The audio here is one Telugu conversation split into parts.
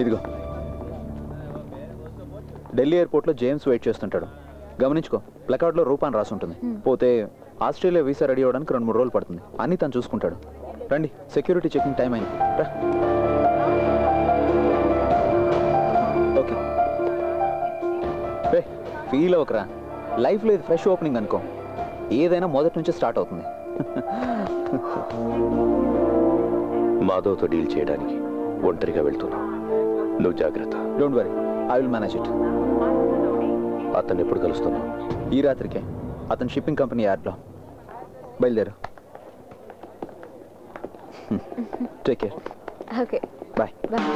ఇదిగో ఢిల్లీ ఎయిర్పోర్ట్లో జేమ్స్ వెయిట్ చేస్తుంటాడు. గమనించుకో, ప్లకార్డ్లో రూపాన్ని రాసి ఉంటుంది. పోతే ఆస్ట్రేలియా వీసా రెడీ అవ్వడానికి 2-3 రోజులు పడుతుంది. అన్నీ తను చూసుకుంటాడు. రండి, సెక్యూరిటీ చెకింగ్ టైం అయింది. రా. ఓకే రే, ఫీల్ అవ్వకరా. లైఫ్లో ఇది ఫ్రెష్ ఓపెనింగ్ అనుకో. ఏదైనా మొదటి నుంచి స్టార్ట్ అవుతుంది. మాధవ్తో డీల్ చేయడానికి ఒంటరిగా వెళ్తున్నావు. నువ్వు జాగ్రత్త. Don't worry, I will manage it. అతన్ని ఎప్పుడు కలుస్తున్నావు? ఈ రాత్రికే. అతను షిప్పింగ్ కంపెనీ యార్డ్లో. బయలుదేరు. Take care. Okay, bye. Bye.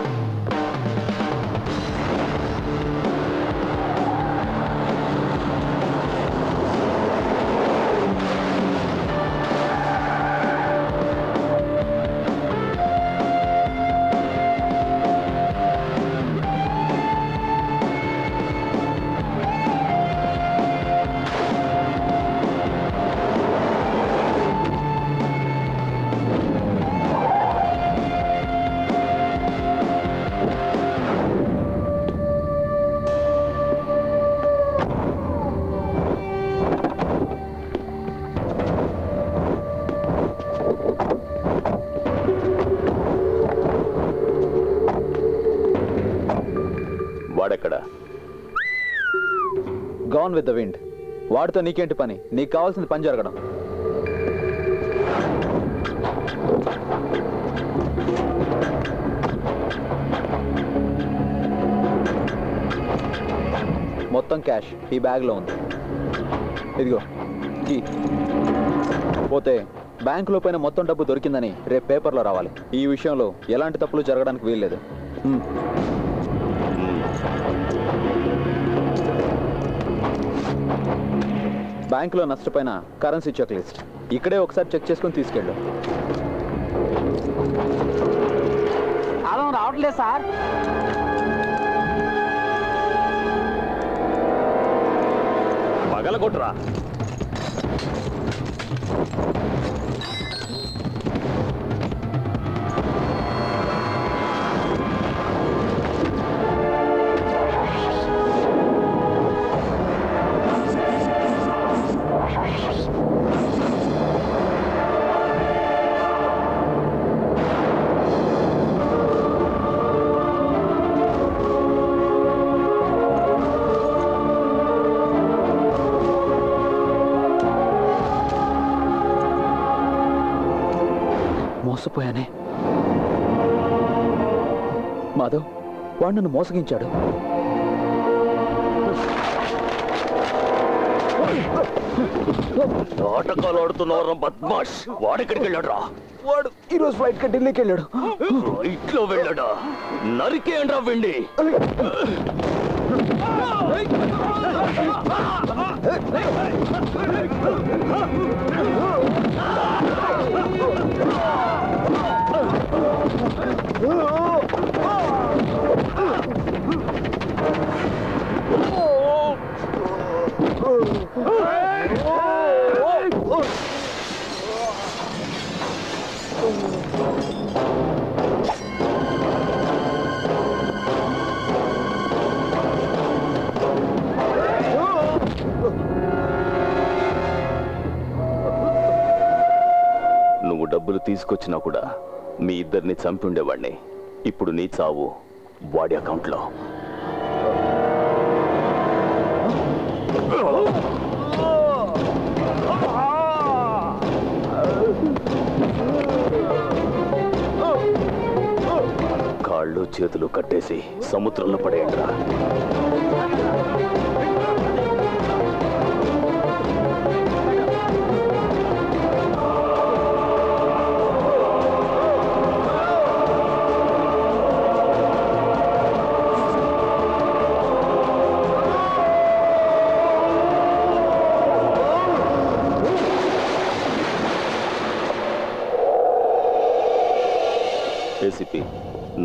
వాడెక్కడా? Gone with the wind. వాడితో నీకేంటి పని? నీకు కావాల్సింది పని జరగడం. మొత్తం క్యాష్ ఈ బ్యాగ్లో ఉంది. ఇదిగో కీ. పోతే బ్యాంకులో పైన మొత్తం డబ్బు దొరికిందని రేపు పేపర్లో రావాలి. ఈ విషయంలో ఎలాంటి తప్పులు జరగడానికి వీల్లేదు. బ్యాంకులో నష్టపోయిన కరెన్సీ చెక్ లిస్ట్ ఇక్కడే ఒకసారి చెక్ చేసుకుని తీసుకెళ్ళు. అలా రావట్లేదు సార్. పగలగొట్టరా. మోసపోయానే. మాధవ్, వాడు నన్ను మోసగించాడు. నాటకాలు ఆడుతున్నవరా బద్మాష్. వాడెక్కడికి వెళ్ళాడు రా? వాడు ఈరోజు ఫ్లైట్ కి ఢిల్లీకి వెళ్ళాడు. ఫ్లైట్లో వెళ్ళాడా? నరికేయండ్రా వెండి. నువ్వు డబ్బులు తీసుకొచ్చినా కూడా మీ ఇద్దరిని చంపి ఉండేవాడిని. ఇప్పుడు నీ చావు వాడి అకౌంట్లో. కాళ్ళు చేతులు కట్టేసి సముద్రంలో పడేయండిరా. ACP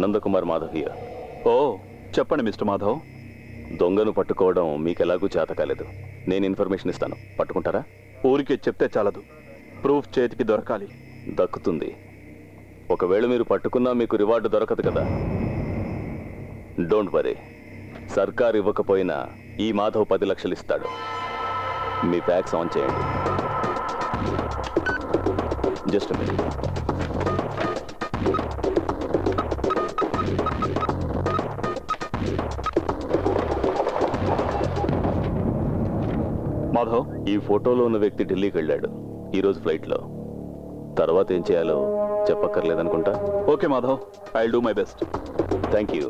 Nandakumar Madhav here. ఓ చెప్పండి మిస్టర్ మాధవ్. దొంగను పట్టుకోవడం మీకెలాగూ చేత కాలేదు. నేను ఇన్ఫర్మేషన్ ఇస్తాను, పట్టుకుంటారా? ఊరికే చెప్తే చాలదు, ప్రూఫ్ చేతికి దొరకాలి. దక్కుతుంది. ఒకవేళ మీరు పట్టుకున్నా మీకు రివార్డు దొరకదు కదా. డోంట్ వరీ, సర్కార్ ఇవ్వకపోయినా ఈ మాధవ్ 10 లక్షలు ఇస్తాడు. మీ ఫ్యాక్స్ ఆన్ చేయండి. Just minute. మాధవ్, ఈ ఫోటోలో ఉన్న వ్యక్తి ఢిల్లీకి వెళ్ళాడు ఈరోజు ఫ్లైట్లో. తర్వాత ఏం చేయాలో చెప్పక్కర్లేదనుకుంటా. Okay Madhav, I will do my best. Thank you.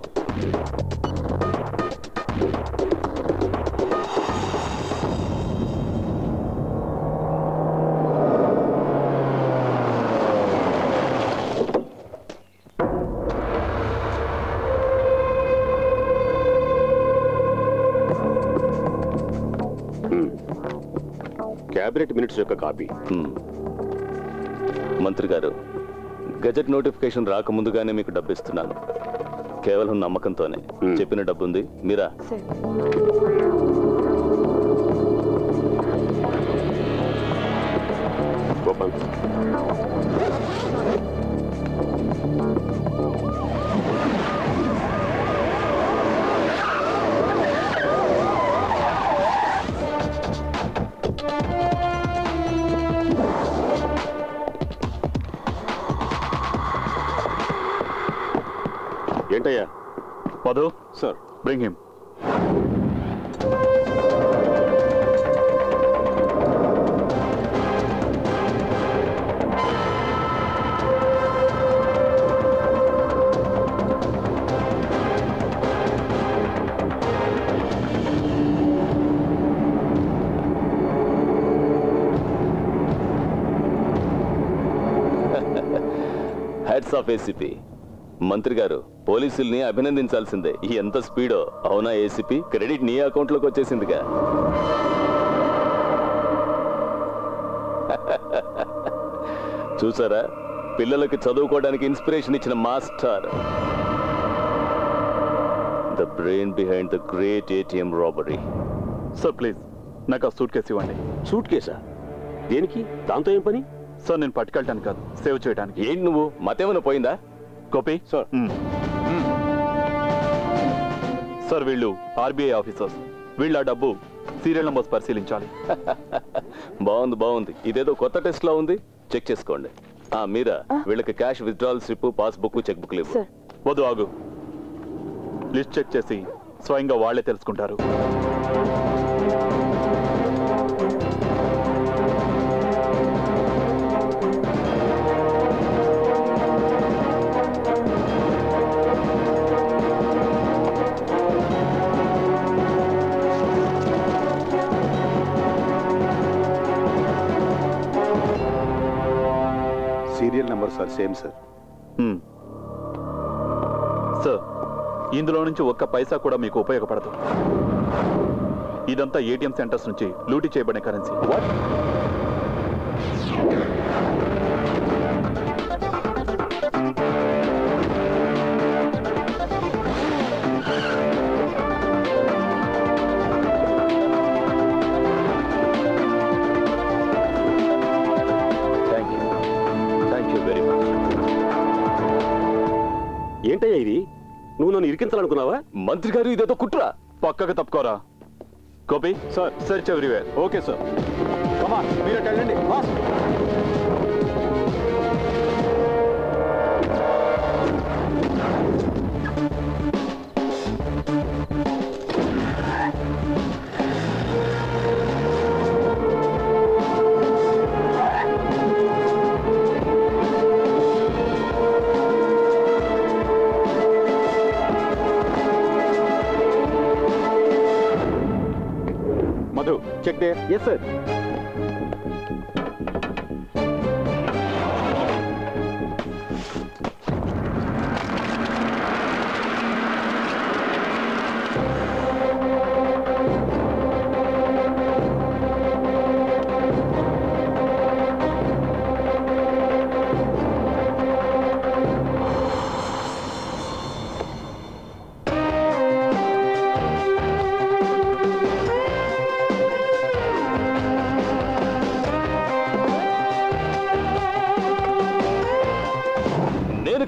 Cabinet minutes యొక్క కాపీ. మంత్రి గారు, గజెట్ నోటిఫికేషన్ రాకముందుగానే మీకు డబ్బు ఇస్తున్నాను. కేవలం నమ్మకంతోనే. చెప్పిన డబ్బు ఉంది, మీరా? గోపాల్, ఏంటయ్యా? Madhu, sir, bring him. Heads of ACP. మంత్రి గారు, పోలీసుల్ని అభినందించాల్సిందే. ఎంత స్పీడో. అవునా ఏసీపీ? క్రెడిట్ నీ అకౌంట్లోకి వచ్చేసిందిగా. చూసారా, పిల్లలకి చదువుకోవడానికి ఇన్స్పిరేషన్ ఇచ్చిన master. The brain behind the great ATM robbery. Sir please, నాకు ఆ సూట్ కేసు ఇవ్వండి. సూట్ కేసా? దేనికి? దాంతో ఏం పని? సార్, నేను పట్టుకెళ్ళటానికి కాదు, సేవ్ చేయడానికి. ఏంటి నువ్వు, మతేమైనా పోయిందా? గోపి సార్. సార్, వీళ్ళు ఆర్బీఐ ఆఫీసర్స్. వీళ్ళ డబ్బు సీరియల్ నంబర్స్ పరిశీలించాలి. బాగుంది బాగుంది. ఇదేదో కొత్త టెస్ట్ లా ఉంది. చెక్ చేసుకోండి. మీరా, వీళ్ళకి cash withdrawal slip, passbook, cheque book లేవు. వద్దు, ఆగు. లిస్ట్ చెక్ చేసి స్వయంగా వాళ్లే తెలుసుకుంటారు. Serial number sir, same sir. Sir, ఇందులో నుంచి ఒక్క పైసా కూడా మీకు ఉపయోగపడదు. ఇదంతా ఏటీఎం సెంటర్స్ నుంచి లూటీ చేయబడిన కరెన్సీ. ఏంటయ్యా ఇది? నువ్వు నన్ను ఇరికించాలనుకున్నావా? మంత్రి గారు, ఇదేదో కుట్రా. పక్కకు తప్పుకోరా. Gopi sir, search everywhere. Okay sir. మీరు వెళ్ళండి. మధు, చెక్ దే. Yes sir.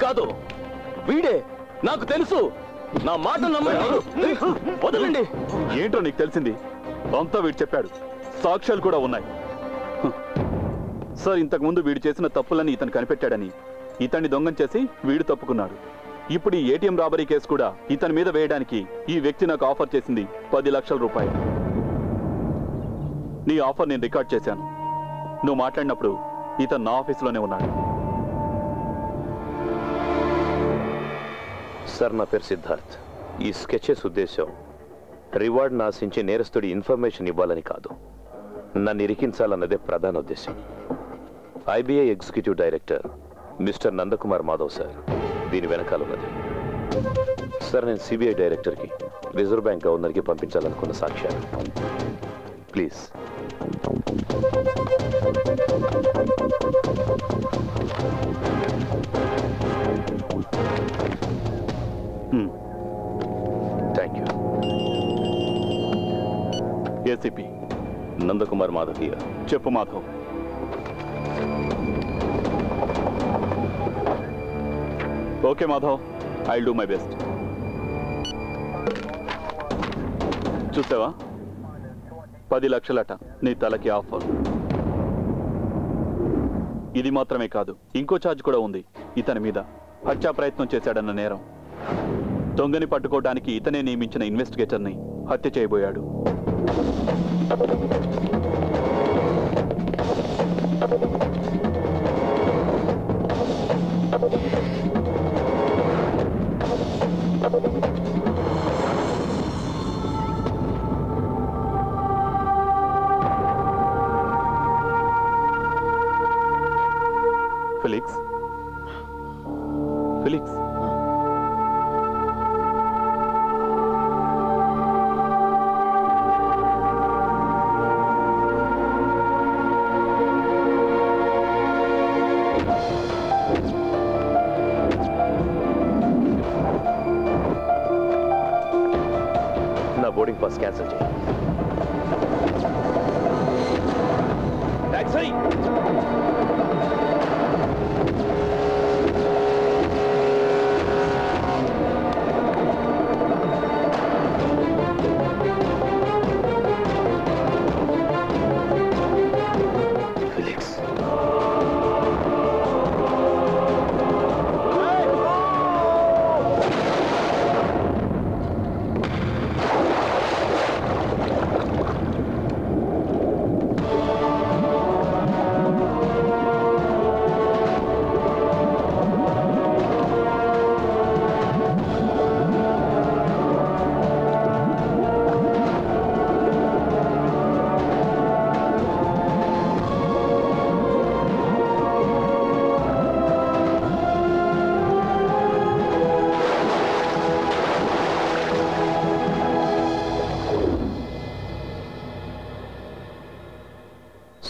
కాదు, వీడే. నాకు తెలుసు. నా మాట నమ్మండి. వదలండి. ఏంటో నీకు తెలిసింది? అంతా వీడు చెప్పాడు, సాక్ష్యాలు కూడా ఉన్నాయి. సార్, ఇంతకుముందు వీడు చేసిన తప్పులని ఇతను కనిపెట్టాడని ఇతన్ని దొంగం చేసి వీడు తప్పుకున్నాడు. ఇప్పుడు ఈ ఏటీఎం రాబరీ కేసు కూడా ఇతని మీద వేయడానికి ఈ వ్యక్తి నాకు ఆఫర్ చేసింది 10 లక్షల రూపాయలు. నీ ఆఫర్ నేను రికార్డ్ చేశాను. నువ్వు మాట్లాడినప్పుడు ఇతను నా ఆఫీసులోనే ఉన్నాడు. సార్, నా పేరు సిద్ధార్థ్. ఈ స్కెచెస్ ఉద్దేశం రివార్డ్ను ఆశించి నేరస్తుడి ఇన్ఫర్మేషన్ ఇవ్వాలని కాదు, నన్ను ఇరికించాలన్నదే ప్రధాన ఉద్దేశం. IBI executive director mister Nandakumar Madhav sir దీని వెనకాలన్నది. సార్, నేను సిబిఐ డైరెక్టర్కి, రిజర్వ్ బ్యాంక్ గవర్నర్కి పంపించాలనుకున్న సాక్ష్యాలు. Please. Thank you. ACP Nandakumar Madhav. చెప్పు Madhav. Okay Madhav, I will do my best. చూసావా, 10 లక్షలట నీ తలకి ఆఫర్. ఇది మాత్రమే కాదు, ఇంకో ఛార్జ్ కూడా ఉంది ఇతని మీద. హత్యా ప్రయత్నం చేశాడన్న నేరం. దొంగని పట్టుకోవడానికి ఇతనే నియమించిన ఇన్వెస్టిగేటర్ని హత్య చేయబోయాడు. ఫెలిక్స్, ఫెలిక్స్, నా బోర్డింగ్ పాస్ క్యాన్సిల్ చేయి. Taxi. Felix.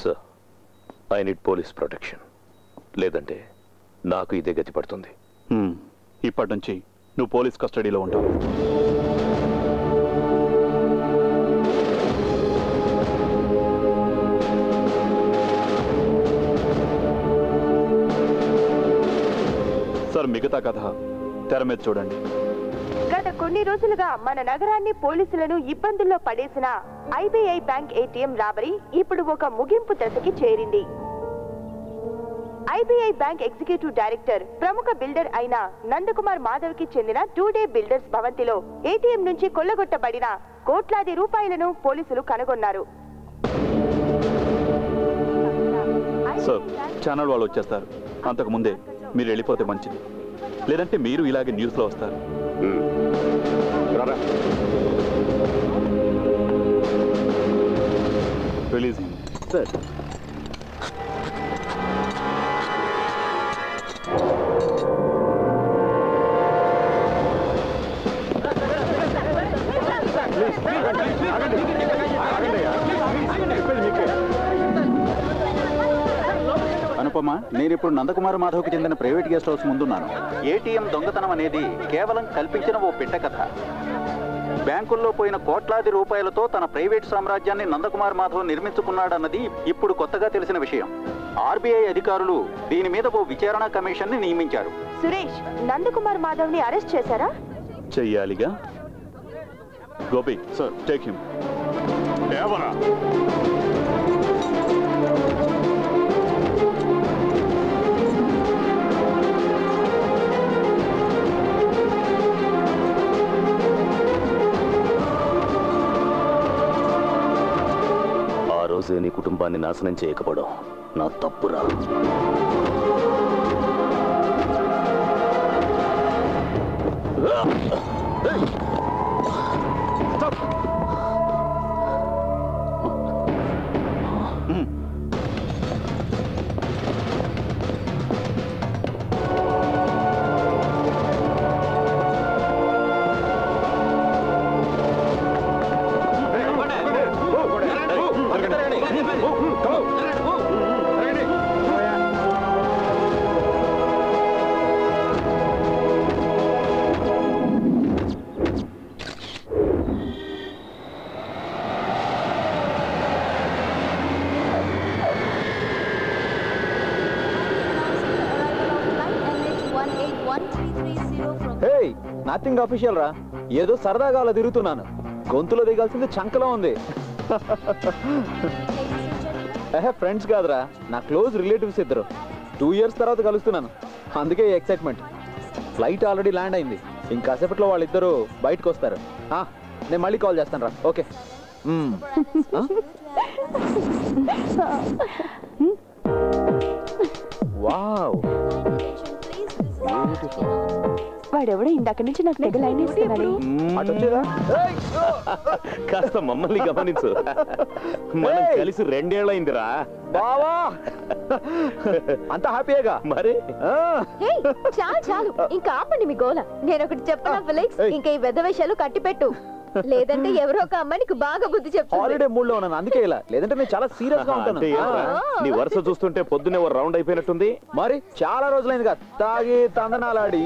Sir, I need police protection. లేదంటే నాకు ఇదే గతి పడుతుంది. ఇప్పటి నుంచి నువ్వు పోలీస్ కస్టడీలో ఉంటావు. సార్, మిగతా కథ తెర మీద చూడండి. గత కొన్ని రోజులుగా మన నగరాన్ని పోలీసులను ఇబ్బందుల్లో పడేసిన ఐబీఐ బ్యాంక్ ఏటీఎం రాబరీ ఇప్పుడు ఒక ముగింపు దశకి చేరింది. ఐబీఐ బ్యాంక్ ఎగ్జిక్యూటివ్ డైరెక్టర్, ప్రముఖ బిల్డర్ అయిన నందకుమార్ మాధవ్ కి చెందిన 2-డే బిల్డర్స్ భవంతిలో ఏటీఎం నుంచి కొల్లగొట్టబడిన కోట్లాది రూపాయలను పోలీసులు కనుగొన్నారు. సార్, ఛానల్ వాళ్ళు వచ్చేస్తారు. అంతకు ముందే మీరు వెళ్ళిపోతే మంచిది, లేదంటే మీరు ఇలాగే న్యూస్లో వస్తారు. Releasing sir. అనుపమ, నేను ఇప్పుడు నందకుమార్ మాధవ్కి చెందిన ప్రైవేట్ గెస్ట్ హౌస్ ముందున్నాను. ఏటీఎం దొంగతనం అనేది కేవలం కల్పించిన ఓ పిట్ట కథ. బ్యాంకుల్లో పోయిన కోట్లాది రూపాయలతో తన ప్రైవేట్ సామ్రాజ్యాన్ని నందకుమార్ మాధవ్ నిర్మించుకున్నాడన్నది ఇప్పుడు కొత్తగా తెలిసిన విషయం. ఆర్బీఐ అధికారులు దీని మీద ఓ విచారణ కమిషన్ ని నియమించారు. సురేష్, నందకుమార్ మాధవ్ ని అరెస్ట్ చేశారా? చెయ్యాలిగా. Gopi sir, take him. ఆ రోజే నీ కుటుంబాన్ని నాశనం చేయకపోవడం నా తప్పురా. నథింగ్ అఫీషియల్ రా, ఏదో సరదాగా అలా తిరుగుతున్నాను. గొంతులో దిగాల్సింది చంకలో ఉంది. ఫ్రెండ్స్ కాదురా, నా క్లోజ్ రిలేటివ్స్ ఇద్దరు. 2 years తర్వాత కలుస్తున్నాను, అందుకే ఎక్సైట్మెంట్. ఫ్లైట్ ఆల్రెడీ ల్యాండ్ అయింది, ఇంకాసేపట్లో వాళ్ళిద్దరూ బయటకు వస్తారు. నేను మళ్ళీ కాల్ చేస్తాను రా. ఓకే. వావ్, వాడెవడో ఇందాక నుంచి నాకు తెగ లైన్ ఇస్తున్నాడు. కాస్త మమ్మల్ని గమనించు, మనం కలిసి 2 ఏళ్ళైందిరా. బావా అంత హ్యాపీగా మరి చాలు చాలు, ఇంకా ఆపండి మీ గోల. నేను ఒకటి చెప్పనా ఫిలిక్స్, ఇంకా ఈ వెధ వేషాలు కట్టిపెట్టు, లేదంటే ఎవరో ఒక అమ్మాయి నీకు బాగా బుద్ధి చెప్తుంది. హాలిడే మూడ్ లో ఉన్నాను, అందుకే ఇలా. లేదంటే నేను చాలా సీరియస్ గా ఉంటాను. నీ వరుస చూస్తుంటే పొద్దునే ఓ రౌండ్ అయిపోయినట్టుంది. మరి చాలా రోజులైందిగా తాగి తందనాలాడి.